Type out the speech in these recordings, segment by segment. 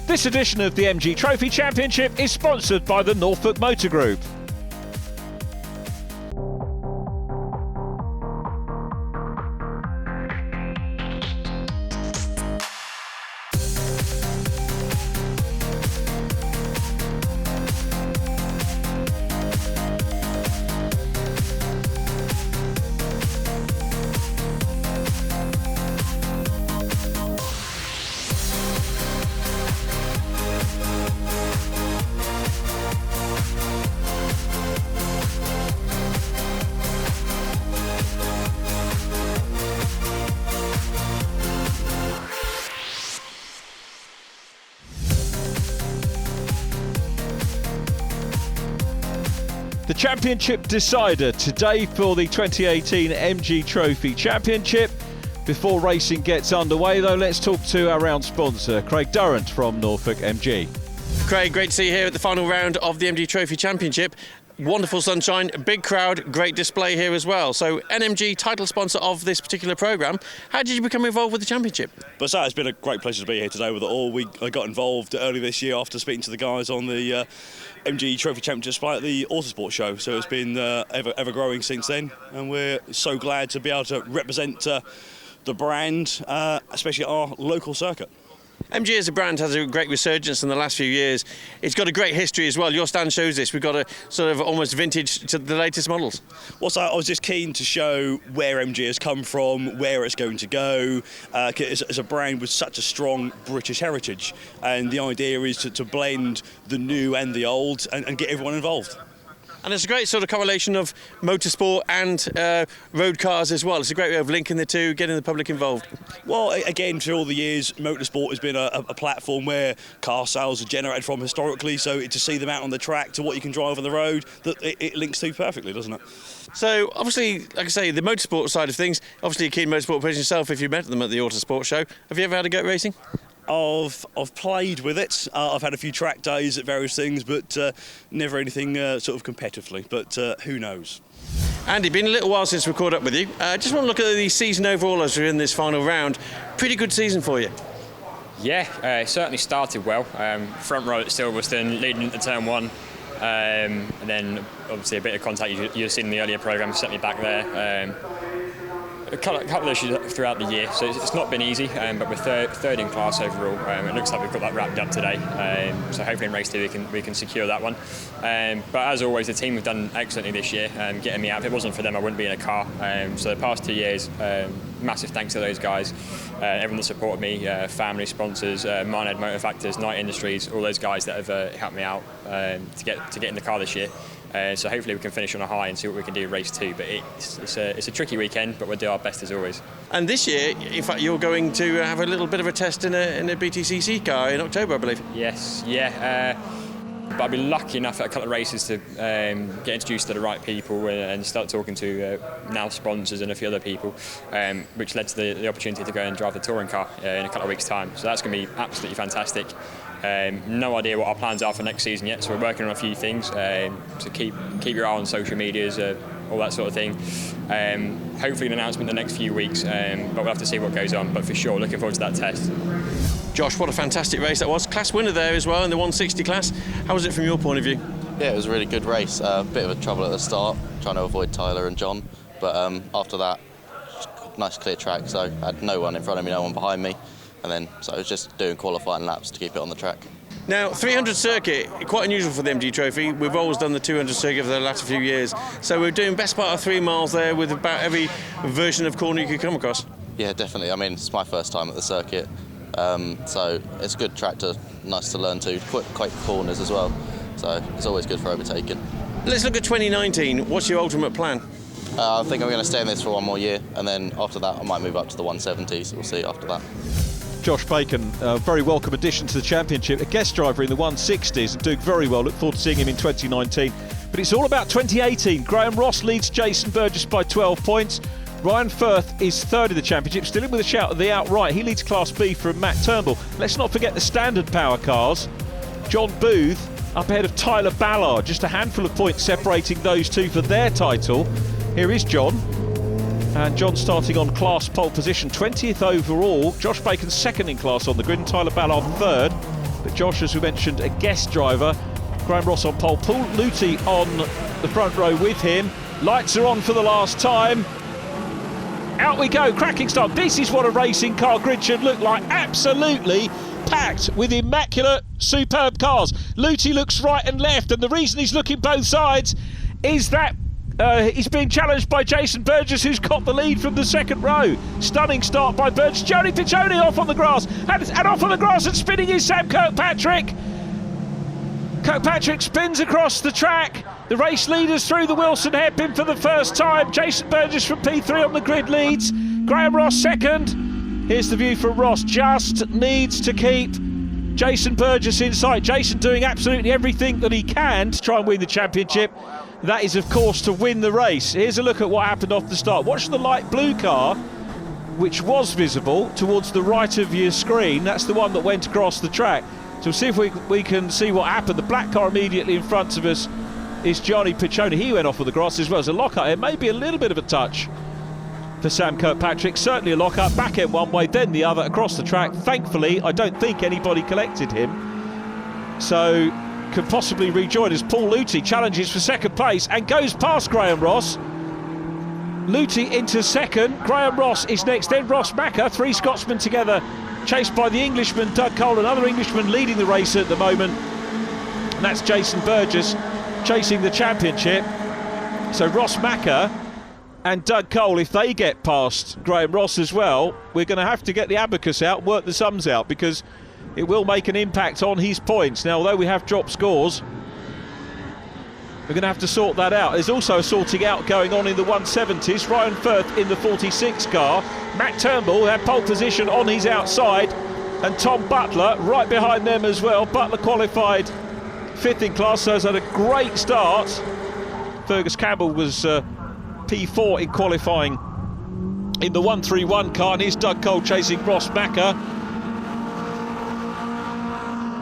This edition of the MG Trophy Championship is sponsored by the Norfolk Motor Group. The championship decider today for the 2018 MG Trophy Championship. Before racing gets underway though, let's talk to our round sponsor, Craig Durrant from Norfolk MG. Craig, great to see you here at the final round of the MG Trophy Championship. Wonderful sunshine, big crowd, great display here as well. So NMG, title sponsor of this particular programme. How did you become involved with the championship? But it's been a great pleasure to be here today with it all. I got involved early this year after speaking to the guys on the MG Trophy Championship display at the Autosport show. So it's been ever growing since then, and we're so glad to be able to represent the brand, especially at our local circuit. MG as a brand has a great resurgence in the last few years. It's got a great history as well. Your stand shows this. We've got a sort of almost vintage to the latest models. Well, so I was just keen to show where MG has come from, where it's going to go, as a brand with such a strong British heritage. And the idea is to blend the new and the old and get everyone involved. And it's a great sort of correlation of motorsport and road cars as well. It's a great way of linking the two, getting the public involved. Well, again, through all the years, motorsport has been a platform where car sales are generated from historically, so to see them out on the track to what you can drive on the road, it links to perfectly, doesn't it? So, obviously, like I say, the motorsport side of things, obviously a keen motorsport person yourself if you met them at the Autosport show. Have you ever had a go at racing? I've played with it. I've had a few track days at various things, but never anything sort of competitively. But who knows? Andy, been a little while since we caught up with you. Just want to look at the season overall as we're in this final round. Pretty good season for you. Yeah, it certainly started well. Front row at Silverstone, leading into turn one. And then obviously a bit of contact you've seen in the earlier programme sent me back there. A couple of issues throughout the year, so it's not been easy, but we're third in class overall. It looks like we've got that wrapped up today, so hopefully in race 2 we can secure that one. But as always, the team have done excellently this year, getting me out. If it wasn't for them, I wouldn't be in a car. So the past 2 years, massive thanks to those guys, everyone that supported me, family, sponsors, Minehead Motor Factors, Knight Industries, all those guys that have helped me out to get in the car this year. So hopefully we can finish on a high and see what we can do in race 2. But it's a tricky weekend, but we'll do our best as always. And this year, in fact, you're going to have a little bit of a test in a BTCC car in October, I believe. Yes, yeah. But I've been lucky enough at a couple of races to get introduced to the right people and start talking to now sponsors and a few other people, which led to the opportunity to go and drive the touring car in a couple of weeks' time. So that's going to be absolutely fantastic. No idea what our plans are for next season yet, so we're working on a few things. So keep your eye on social medias, all that sort of thing. Hopefully an announcement in the next few weeks, but we'll have to see what goes on. But for sure, looking forward to that test. Josh, what a fantastic race that was. Class winner there as well in the 160 class. How was it from your point of view? Yeah, it was a really good race. A bit of a trouble at the start, trying to avoid Tyler and John. But after that, nice clear track, so I had no one in front of me, no one behind me. And then, so I was just doing qualifying laps to keep it on the track. Now, 300 circuit, quite unusual for the MG Trophy. We've always done the 200 circuit for the last few years. So we're doing best part of 3 miles there with about every version of corner you could come across. Yeah, definitely. I mean, it's my first time at the circuit. So it's a good track, nice to learn to, quite corners as well. So it's always good for overtaking. Let's look at 2019. What's your ultimate plan? I think I'm going to stay in this for 1 more year, and then after that I might move up to the 170, so we'll see after that. Josh Bacon, a very welcome addition to the championship, a guest driver in the 160s and doing very well. Look forward to seeing him in 2019. But it's all about 2018. Graham Ross leads Jason Burgess by 12 points. Ryan Firth is third in the championship, still in with a shout at the outright. He leads Class B from Matt Turnbull. Let's not forget the standard power cars. John Booth up ahead of Tyler Ballard, just a handful of points separating those two for their title. Here is John. And John starting on class pole position, 20th overall. Josh Bacon second in class on the grid, and Tyler Ballard third. But Josh, as we mentioned, a guest driver. Graham Ross on pole, Paul Luthi on the front row with him. Lights are on for the last time. Out we go, cracking start. This is what a racing car grid should look like. Absolutely packed with immaculate, superb cars. Luthi looks right and left, and the reason he's looking both sides is that he's being challenged by Jason Burgess, who's got the lead from the second row. Stunning start by Burgess. Jody Piccioni off on the grass, and off on the grass and spinning is Sam Kirkpatrick. Kirkpatrick spins across the track. The race leaders through the Wilson hairpin for the first time. Jason Burgess from P3 on the grid leads. Graham Ross second. Here's the view from Ross. Just needs to keep Jason Burgess in sight. Jason doing absolutely everything that he can to try and win the championship. That is, of course, to win the race. Here's a look at what happened off the start. Watch the light blue car, which was visible towards the right of your screen. That's the one that went across the track. So we'll see if we can see what happened. The black car immediately in front of us is Johnny Piccioni. He went off with the grass as well as a lockup. It may be a little bit of a touch for Sam Kirkpatrick. Certainly a lockup, back end one way, then the other across the track. Thankfully, I don't think anybody collected him, so could possibly rejoin as Paul Luthi challenges for second place and goes past Graham Ross. Luthi into second. Graham Ross is next, then Ross Macca. Three Scotsmen together, chased by the Englishman Doug Cole, another Englishman leading the race at the moment, and that's Jason Burgess chasing the championship. So Ross Macca and Doug Cole, if they get past Graham Ross as well, we're going to have to get the abacus out, work the sums out, because it will make an impact on his points. Now, although we have dropped scores, we're going to have to sort that out. There's also a sorting out going on in the 170s. Ryan Firth in the 46 car. Matt Turnbull had pole position on his outside, and Tom Butler right behind them as well. Butler qualified 5th in class, so has had a great start. Fergus Campbell was P4 in qualifying in the 131 car, and here's Doug Cole chasing Ross Macca.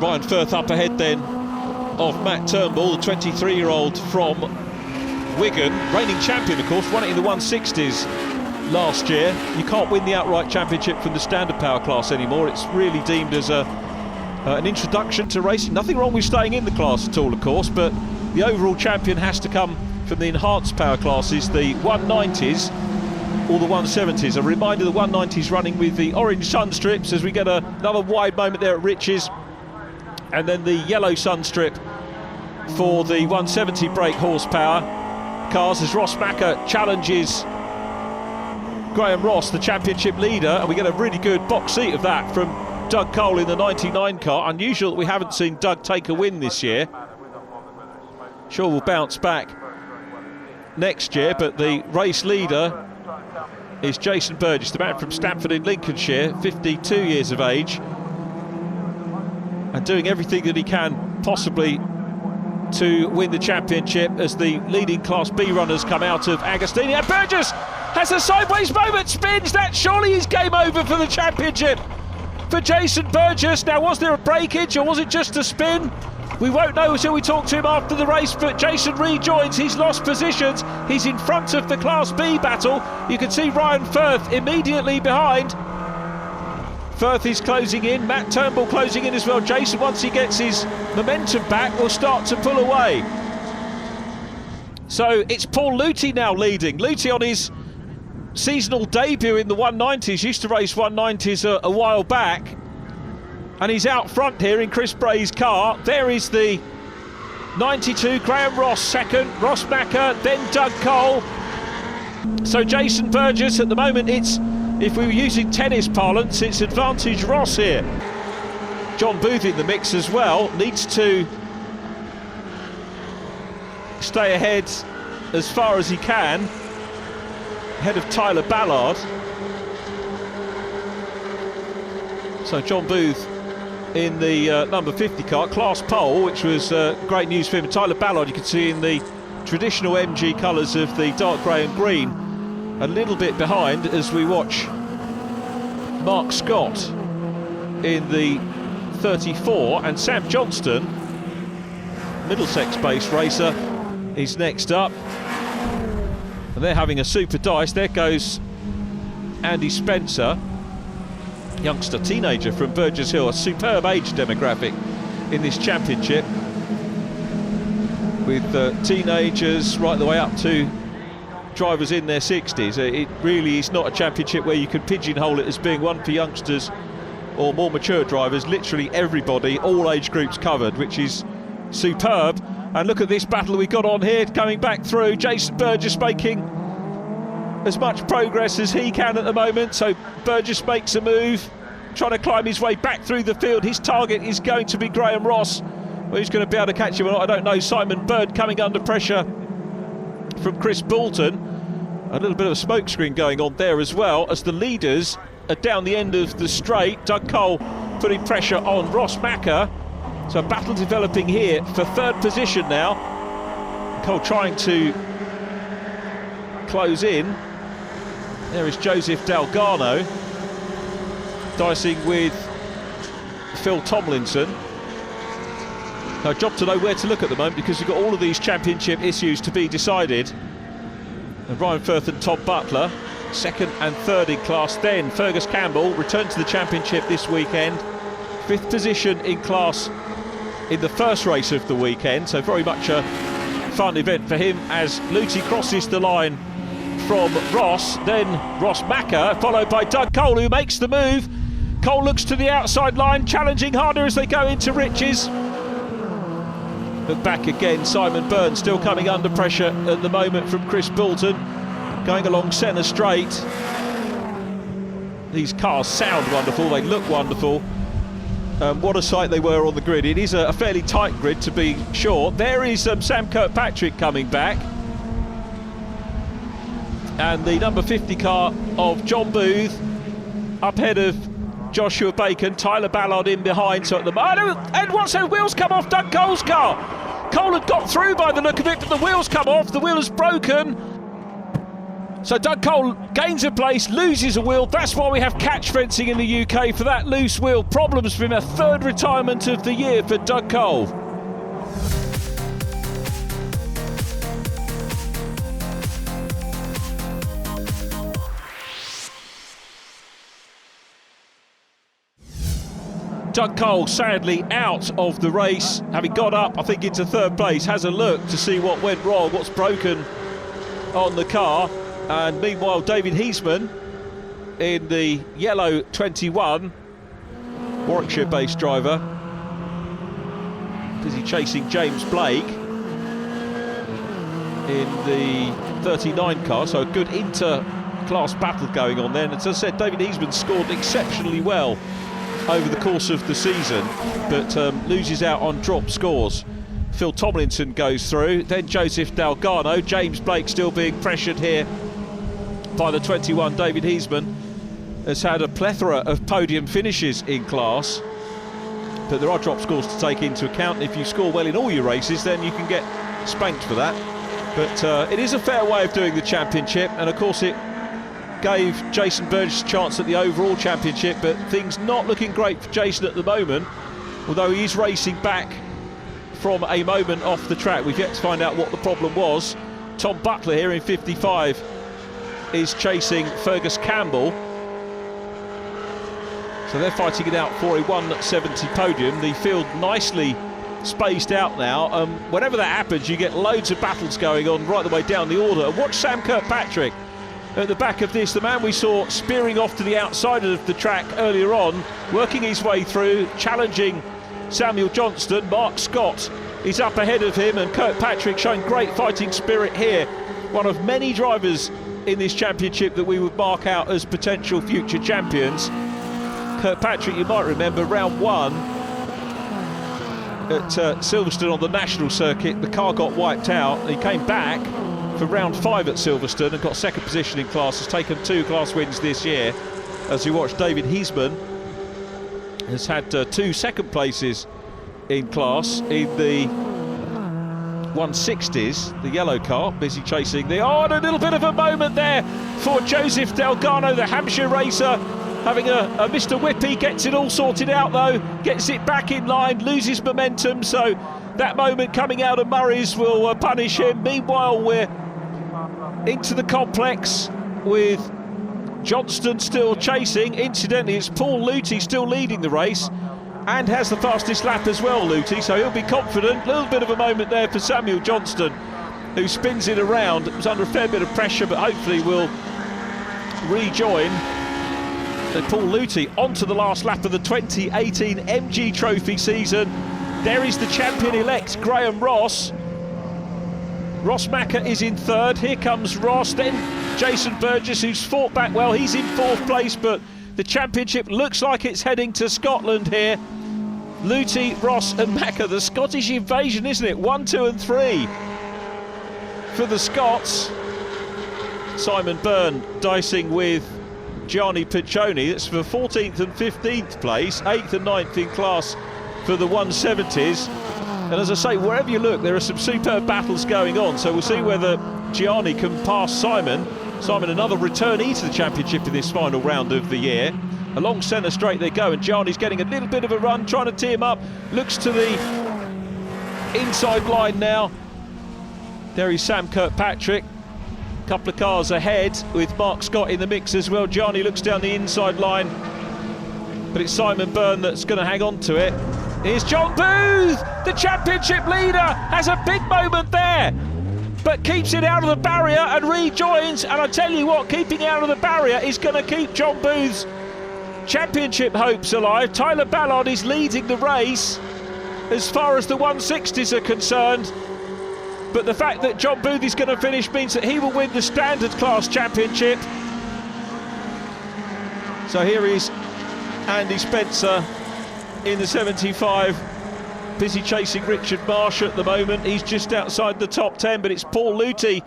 Ryan Firth up ahead then of Matt Turnbull, the 23-year-old from Wigan, reigning champion of course, won it in the 160s last year. You can't win the outright championship from the standard power class anymore. It's really deemed as an introduction to racing. Nothing wrong with staying in the class at all, of course, but the overall champion has to come from the enhanced power classes, the 190s or the 170s. A reminder, the 190s running with the orange sun strips as we get another wide moment there at Riches, and then the yellow sun strip for the 170 brake horsepower cars as Ross Macca challenges Graham Ross, the championship leader, and we get a really good box seat of that from Doug Cole in the 99 car. Unusual that we haven't seen Doug take a win this year. Sure, we'll bounce back next year, but the race leader is Jason Burgess, the man from Stamford in Lincolnshire, 52 years of age, and doing everything that he can possibly to win the championship as the leading Class B runners come out of Agostini. And Burgess has a sideways moment, spins. That surely is game over for the championship for Jason Burgess. Now, was there a breakage or was it just a spin? We won't know until we talk to him after the race, but Jason rejoins. He's lost positions. He's in front of the Class B battle. You can see Ryan Firth immediately behind. Firth is closing in, Matt Turnbull closing in as well. Jason, once he gets his momentum back, will start to pull away. So it's Paul Luthi now leading. Luthi on his seasonal debut in the 190s, used to race 190s a while back, and he's out front here in Chris Bray's car. There is the 92, Graham Ross second, Ross Macca, then Doug Cole. So Jason Burgess, at the moment it's, if we were using tennis parlance, it's advantage Ross here. John Booth in the mix as well, needs to stay ahead as far as he can, ahead of Tyler Ballard. So John Booth in the number 50 car, class pole, which was great news for him. Tyler Ballard, you can see in the traditional MG colours of the dark grey and green, a little bit behind as we watch Mark Scott in the 34, and Sam Johnston, Middlesex-based racer, is next up. And they're having a super dice. There goes Andy Spencer. youngster, teenager from Burgess Hill, a superb age demographic in this championship, with teenagers right the way up to drivers in their 60s. It really is not a championship where you can pigeonhole it as being one for youngsters or more mature drivers. Literally everybody, all age groups covered, which is superb. And look at this battle we've got on here, coming back through. Jason Burgess making as much progress as he can at the moment. So Burgess makes a move, trying to climb his way back through the field. His target is going to be Graham Ross. Well, who's going to be able to catch him or not, I don't know. Simon Bird coming under pressure from Chris Boulton. A little bit of a smokescreen going on there as well, as the leaders are down the end of the straight. Doug Cole putting pressure on Ross Macker. So a battle developing here for third position now. Cole trying to close in. There is Joseph Dalgarno dicing with Phil Tomlinson. Now, job to know where to look at the moment, because we've got all of these championship issues to be decided. And Ryan Firth and Tom Butler, second and third in class. Then Fergus Campbell returned to the championship this weekend, fifth position in class in the first race of the weekend. So very much a fun event for him as Luty crosses the line from Ross. Then Ross Macker, followed by Doug Cole, who makes the move. Cole looks to the outside line, challenging harder as they go into Riches. Look back again, Simon Byrne still coming under pressure at the moment from Chris Boulton, going along centre straight. These cars sound wonderful, they look wonderful. What a sight they were on the grid. It is a fairly tight grid, to be sure. There is Sam Kirkpatrick coming back. And the number 50 car of John Booth up ahead of Joshua Bacon. Tyler Ballard in behind. So at the moment, and once those wheels come off Doug Cole's car. Cole had got through by the look of it, but the wheels come off. The wheel is broken. So Doug Cole gains a place, loses a wheel. That's why we have catch fencing in the UK for that loose wheel. Problems for him, a third retirement of the year for Doug Cole. Doug Cole sadly out of the race, having got up, I think, into third place. Has a look to see what went wrong, what's broken on the car. And meanwhile, David Heisman in the yellow 21, Warwickshire-based driver, busy chasing James Blake in the 39 car. So a good inter-class battle going on there. And as I said, David Heisman scored exceptionally well over the course of the season, but loses out on drop scores. Phil Tomlinson goes through, then Joseph Dalgarno. James Blake still being pressured here by the 21. David Heisman has had a plethora of podium finishes in class, but there are drop scores to take into account. If you score well in all your races, then you can get spanked for that. But it is a fair way of doing the championship, and of course it gave Jason Burgess a chance at the overall championship, but things not looking great for Jason at the moment, although he is racing back from a moment off the track. We've yet to find out what the problem was. Tom Butler here in 55 is chasing Fergus Campbell, so they're fighting it out for a 170 podium. The field nicely spaced out now. Whenever that happens, you get loads of battles going on right the way down the order. And watch Sam Kirkpatrick at the back of this, the man we saw spearing off to the outside of the track earlier on, working his way through, challenging Samuel Johnston. Mark Scott is up ahead of him, and Kirkpatrick showing great fighting spirit here. One of many drivers in this championship that we would mark out as potential future champions. Kirkpatrick, you might remember, round one at Silverstone on the national circuit, the car got wiped out. He came back for round 5 at Silverstone and got second position in class. Has taken 2 class wins this year. As we watch, David Heisman has had 2 second places in class in the 160s. The yellow car busy chasing the... Oh, and a little bit of a moment there for Joseph Dalgarno, the Hampshire racer, having a Mr. Whippy. Gets it all sorted out though, gets it back in line, loses momentum, so that moment coming out of Murray's will punish him. Meanwhile, we're into the complex with Johnston still chasing. Incidentally, it's Paul Luthi still leading the race and has the fastest lap as well, Luthi, so he'll be confident. A little bit of a moment there for Samuel Johnston, who spins it around. It was under a fair bit of pressure, but hopefully will rejoin. Paul Luthi onto the last lap of the 2018 MG Trophy season. There is the champion-elect, Graham Ross. Ross Macker is in third. Here comes Ross, then Jason Burgess, who's fought back well. He's in fourth place, but the championship looks like it's heading to Scotland here. Luthi, Ross and Macker, the Scottish invasion, isn't it? 1, 2 and 3 for the Scots. Simon Byrne dicing with Gianni Piccioni. That's for 14th and 15th place, 8th and 9th in class for the 170s. And as I say, wherever you look, there are some superb battles going on. So we'll see whether Gianni can pass Simon. Simon, another returnee to the championship in this final round of the year. Along centre straight they go, and Gianni's getting a little bit of a run, trying to tee him up. Looks to the inside line now. There is Sam Kirkpatrick. Couple of cars ahead with Mark Scott in the mix as well. Gianni looks down the inside line, but it's Simon Byrne that's going to hang on to it. Here's John Booth, the championship leader, has a big moment there, but keeps it out of the barrier and rejoins. And I tell you what, keeping out of the barrier is going to keep John Booth's championship hopes alive. Tyler Ballard is leading the race as far as the 160s are concerned. But the fact that John Booth is going to finish means that he will win the standard class championship. So here is Andy Spencer in the 75, busy chasing Richard Marsh at the moment. He's just outside the top 10, but it's Paul Luthi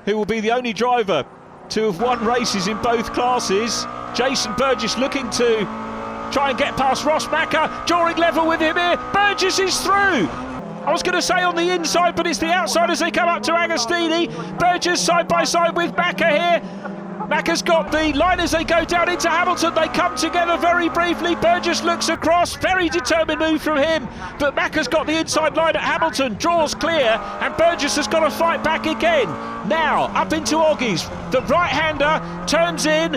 who will be the only driver to have won races in both classes. Jason Burgess looking to try and get past Ross Macker, drawing level with him here. Burgess is through. I was going to say on the inside, but it's the outside as they come up to Agostini. Burgess side by side with Macker here. Macker's got the line as they go down into Hamilton. They come together very briefly. Burgess looks across, very determined move from him. But Macker's got the inside line at Hamilton, draws clear, and Burgess has got to fight back again. Now, up into Oggies. The right-hander turns in.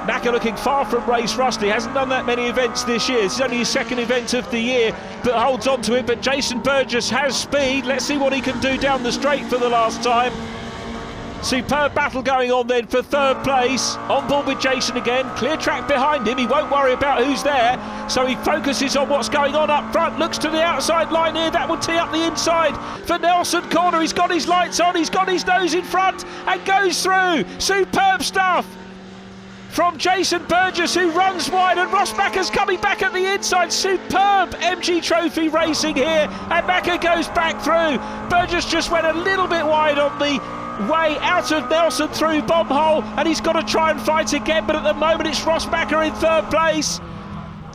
Macker looking far from race rusty, hasn't done that many events this year. This is only his second event of the year, but holds on to it. But Jason Burgess has speed. Let's see what he can do down the straight for the last time. Superb battle going on then for third place. On board with Jason again. Clear track behind him. He won't worry about who's there, so he focuses on what's going on up front. Looks to the outside line here. That will tee up the inside for Nelson Corner. He's got his lights on. He's got his nose in front and goes through. Superb stuff from Jason Burgess, who runs wide, and Ross Macker's coming back at the inside. Superb MG Trophy racing here, and Macker goes back through. Burgess just went a little bit wide on the way out of Nelson through bomb hole, and he's got to try and fight again, but at the moment it's Ross Macker in third place.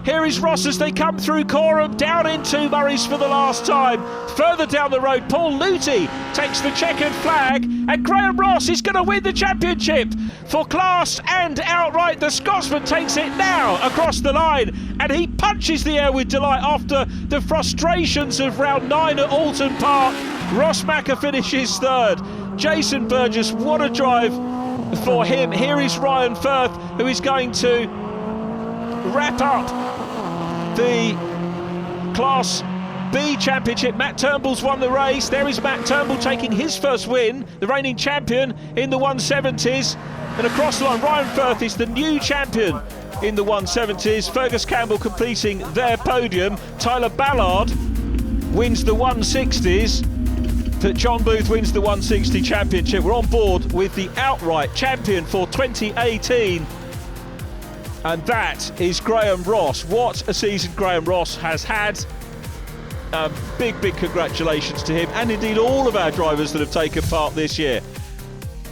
Here is Ross as they come through Corham, down into Murray's for the last time. Further down the road, Paul Luthi takes the checkered flag, and Graham Ross is going to win the championship for class and outright. The Scotsman takes it now across the line, and he punches the air with delight after the frustrations of round 9 at Alton Park. Ross Macker finishes third. Jason Burgess, what a drive for him. Here is Ryan Firth, who is going to wrap up the Class B Championship. Matt Turnbull's won the race. There is Matt Turnbull taking his first win, the reigning champion in the 170s. And across the line, Ryan Firth is the new champion in the 170s. Fergus Campbell completing their podium. Tyler Ballard wins the 160s. John Booth wins the 160 Championship. We're on board with the outright champion for 2018. And that is Graham Ross. What a season Graham Ross has had. Big congratulations to him, and indeed all of our drivers that have taken part this year.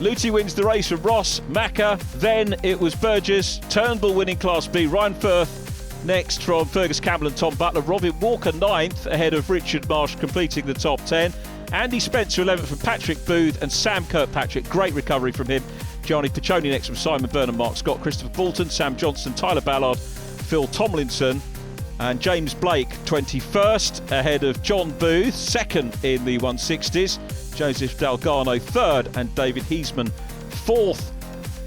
Luthi wins the race from Ross, Macker, then it was Burgess, Turnbull winning Class B, Ryan Firth next from Fergus Campbell and Tom Butler, Robin Walker 9th ahead of Richard Marsh completing the top 10. Andy Spencer 11th from Patrick Booth, and Sam Kirkpatrick, great recovery from him. Gianni Piccioni next from Simon Byrne and Mark Scott, Christopher Bolton, Sam Johnston, Tyler Ballard, Phil Tomlinson and James Blake 21st ahead of John Booth, 2nd in the 160s, Joseph Dalgano 3rd and David Heisman 4th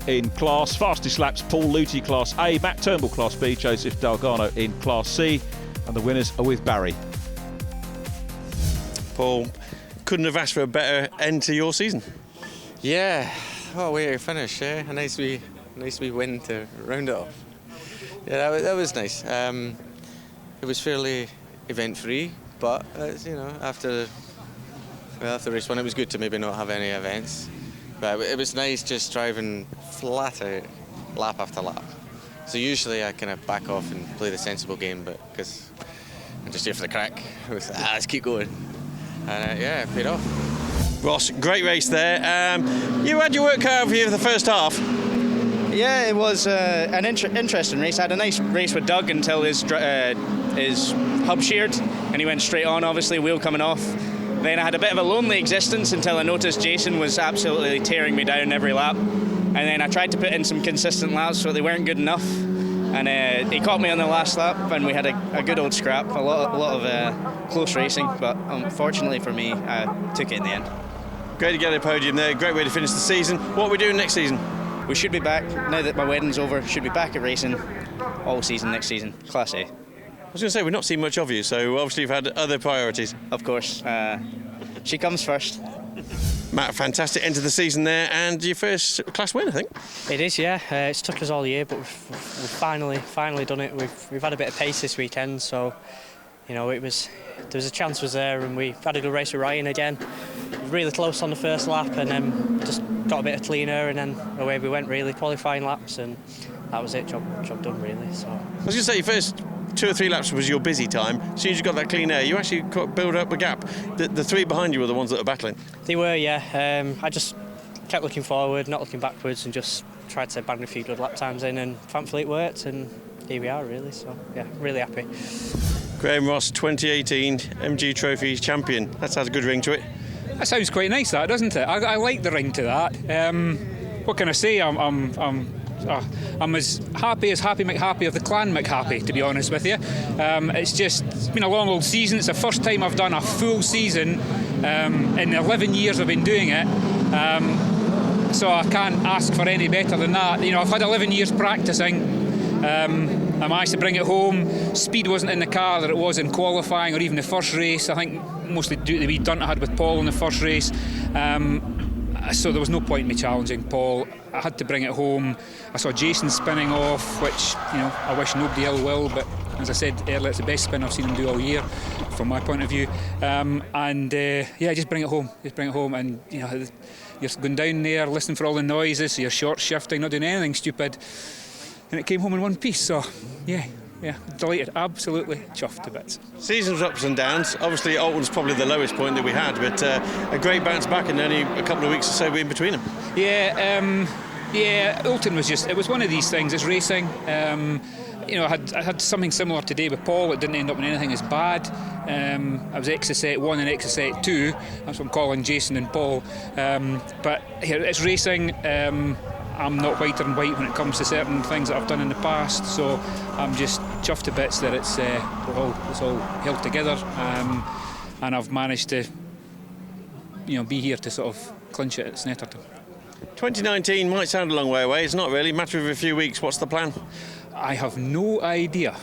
in class. Fastest laps, Paul Luty, Class A, Matt Turnbull, Class B, Joseph Dalgano in Class C. And the winners are with Barry. Paul, couldn't have asked for a better end to your season. Yeah, what a way to finish, eh? A nice wee win to round it off. Yeah, that was nice. It was fairly event-free, but after race one, it was good to maybe not have any events. But it was nice just driving flat out, lap after lap. So usually I kind of back off and play the sensible game, but because I'm just here for the crack, let's keep going. And it paid off. Ross, great race there. You had your work cut out for you for the first half. Yeah, it was an interesting race. I had a nice race with Doug until his hub sheared, and he went straight on, obviously, wheel coming off. Then I had a bit of a lonely existence until I noticed Jason was absolutely tearing me down every lap. And then I tried to put in some consistent laps, but they weren't good enough. And he caught me on the last lap, and we had a good old scrap, a lot of close racing, but unfortunately for me, I took it in the end. Great to get a podium there, great way to finish the season. What are we doing next season? We should be back, now that my wedding's over, should be back at racing all season next season, Class A. I was going to say, we've not seen much of you, so obviously you've had other priorities. Of course, she comes first. Matt, fantastic end to the season there, and your first class win, I think. It is, yeah. It's took us all year, but we've finally done it. We've had a bit of pace this weekend, so there was a chance was there, and we had a good race with Ryan again. Really close on the first lap, and then just got a bit of cleaner, and then away we went. Really qualifying laps, and that was it. Job done, really. So I was going to say, your first 2 or 3 laps was your busy time. As soon as you got that clean air, you actually build up a gap. The 3 behind you were the ones that were battling. they were, yeah. I just kept looking forward, not looking backwards, and just tried to bang a few good lap times in, and thankfully it worked, and here we are, really. So yeah, really happy. Graham Ross, 2018 MG Trophy champion. That has a good ring to it. That sounds quite nice, that, doesn't it? I like the ring to that. What can I say? I'm as happy McHappy of the clan McHappy, to be honest with you. It's been a long old season. It's the first time I've done a full season in the 11 years I've been doing it. So I can't ask for any better than that. I've had 11 years practising. I managed to bring it home. Speed wasn't in the car that it was in qualifying or even the first race. I think mostly due to the wee dunt I had with Paul in the first race. So there was no point in me challenging Paul. I had to bring it home. I saw Jason spinning off, which I wish nobody ill will, but as I said earlier, it's the best spin I've seen him do all year, from my point of view. Just bring it home. And you're going down there, listening for all the noises, so you're short shifting, not doing anything stupid. And it came home in one piece, so yeah, delighted, absolutely chuffed to bits. Season's ups and downs. Obviously, Alton's probably the lowest point that we had, but a great bounce back and only a couple of weeks or so in between them. Alton it was one of these things. It's racing. I had something similar today with Paul. It didn't end up in anything as bad. I was exit 1 and exit 2. That's what I'm calling Jason and Paul. But it's racing. I'm not whiter than white when it comes to certain things that I've done in the past, so I'm just chuffed to bits that it's all held together, and I've managed to be here to sort of clinch it at Snetterton. 2019 might sound a long way away. It's not really. Matter of a few weeks. What's the plan? I have no idea.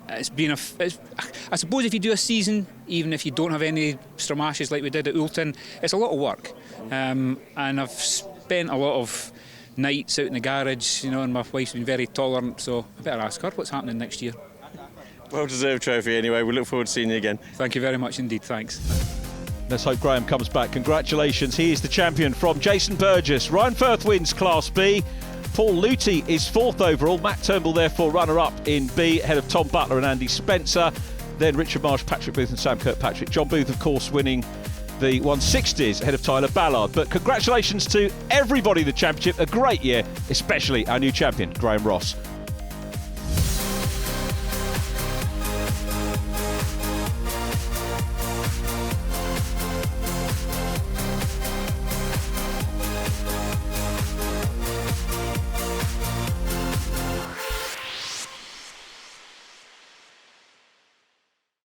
It's been I suppose if you do a season, even if you don't have any Stromashes like we did at Oulton, it's a lot of work. And I've spent a lot of nights out in the garage, and my wife's been very tolerant, so I better ask her what's happening next year. Well-deserved trophy anyway. We look forward to seeing you again. Thank you very much indeed, thanks. Let's hope Graham comes back. Congratulations, he is the champion from Jason Burgess. Ryan Firth wins Class B. Paul Luty is 4th overall. Matt Turnbull, therefore, runner-up in B, ahead of Tom Butler and Andy Spencer. Then Richard Marsh, Patrick Booth and Sam Kirkpatrick. John Booth, of course, winning the 160s ahead of Tyler Ballard. But congratulations to everybody in the championship. A great year, especially our new champion, Graham Ross.